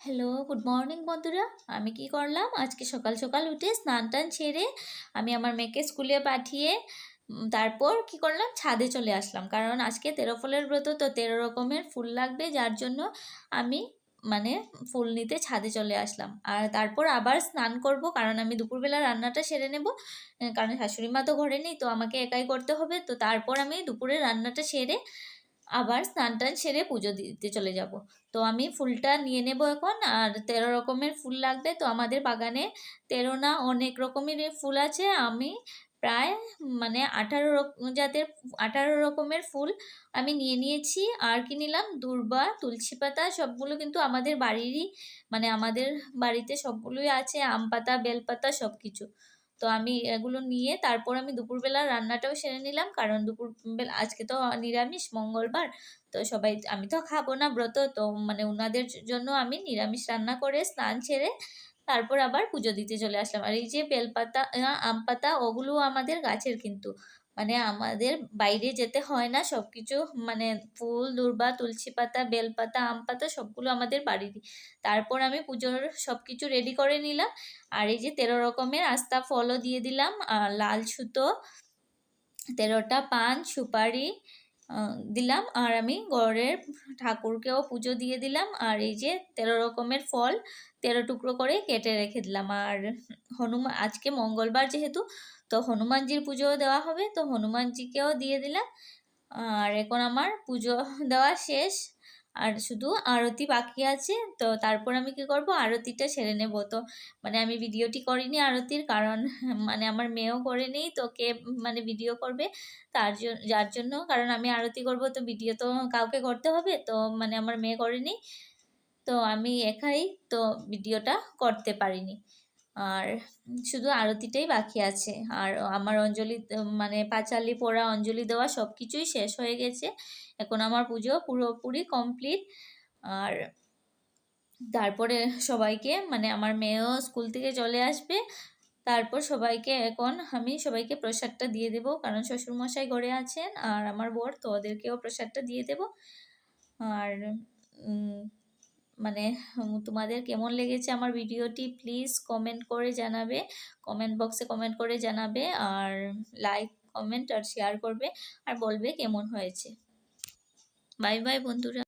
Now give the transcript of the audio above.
Hello, good morning বন্ধুরা। আমি কি করলাম, আজকে সকাল সকাল উঠে স্নান টান সেরে আমি আমার মেয়েকে স্কুলে পাঠিয়ে তারপর কি করলাম, ছাদে চলে আসলাম। কারণ আজকে 13 ফলের ব্রত, তো 13 রকমের ফুল লাগবে, যার জন্য আমি মানে ফুল নিতে ছাদে চলে আসলাম। আর তারপর আবার স্নান করব, কারণ আমি দুপুরবেলা রান্নাটা সেরে নেব। কারণ শাশুড়ি মা তো ঘরে নেই, তো আমাকে একাই করতে হবে। তো তারপর আমি দুপুরে রান্নাটা সেরে আবার স্নান টান সেরে পুজো দিতে চলে যাব। তো আমি ফুলটা নিয়ে নেব এখন। আর 13 রকমের ফুল লাগবে, তো আমাদের বাগানে 13 না অনেক রকমের ফুল আছে। আমি প্রায় 18 জাতের 18 রকমের ফুল আমি নিয়ে নিয়েছি। আর কি নিলাম, দূর্বা, তুলসী পাতা, সবগুলো কিন্তু আমাদের বাড়িরই, আমাদের বাড়িতে সবগুলোই আছে, আম পাতা, বেলপাতা সব কিছু। তো আমি এগুলো নিয়ে তারপর আমি দুপুরবেলা রান্নাটাও সেরে নিলাম, কারণ দুপুরবেলা আজকে তো নিরামিষ, মঙ্গলবার। তো সবাই, আমি তো খাবো না ব্রত, তো ওনাদের জন্য আমি নিরামিষ রান্না করে স্নান সেরে তারপর আবার পুজো দিতে চলে আসলাম। আর এই যে বেলপাতা, আম পাতা, ওগুলো আমাদের গাছের কিন্তু, আমাদের বাইরে যেতে হয় না। সব কিছু ফুল, দূর্বা, তুলসী পাতা, বেলপাতা, আম পাতা সবগুলো আমাদের বাড়িরই। তারপর আমি পুজোর সব কিছু রেডি করে নিলাম। আর এই যে 13 রকমের আস্তা ফলও দিয়ে দিলাম, আর লাল সুতো, 13টা পান, সুপারি দিলাম। আর আমি ঘরের ঠাকুরকেও পুজো দিয়ে দিলাম। আর এই যে 13 রকমের ফল 13 টুকরো করে কেটে রেখে দিলাম। আর হনুমান, আজকে মঙ্গলবার যেহেতু, তো হনুমানজির পুজোও দেওয়া হবে, তো হনুমানজিকেও দিয়ে দিলাম। আর এখন আমার পুজো দেওয়া শেষ, আর শুধু আরতি বাকি আছে। তো তারপর আমি কি করব, আরতিটা সেরে নেব। তো আমি ভিডিওটি করিনি আরতির, কারণ আমার মেয়েও করেনি, তো কে ভিডিও করবে, যার জন্য, কারণ আমি আরতি করব, তো ভিডিও তো কাউকে করতে হবে। তো আমার মেয়ে করেনি, তো আমি একাই তো ভিডিওটা করতে পারিনি। আর শুধু আরতিটাই বাকি আছে। আর আমার অঞ্জলি, পাঁচালি পড়া, অঞ্জলি দেওয়া সব কিছুই শেষ হয়ে গেছে। এখন আমার পুজো পুরোপুরি কমপ্লিট। আর তারপরে সবাইকে, আমার মেয়েও স্কুল থেকে চলে আসবে, তারপর সবাইকে এখন আমি সবাইকে প্রসাদটা দিয়ে দেব, কারণ শ্বশুরমশাই ঘরে আছেন আর আমার বর, তো ওদেরকেও প্রসাদটা দিয়ে দেব। আর তোমাদের কেমন লেগেছে আমার ভিডিওটি প্লিজ কমেন্ট করে জানাবে, কমেন্ট বক্সে কমেন্ট করে জানাবে। আর লাইক, কমেন্ট আর শেয়ার করবে, আর বলবে কেমন হয়েছে। বাই বাই বন্ধুরা।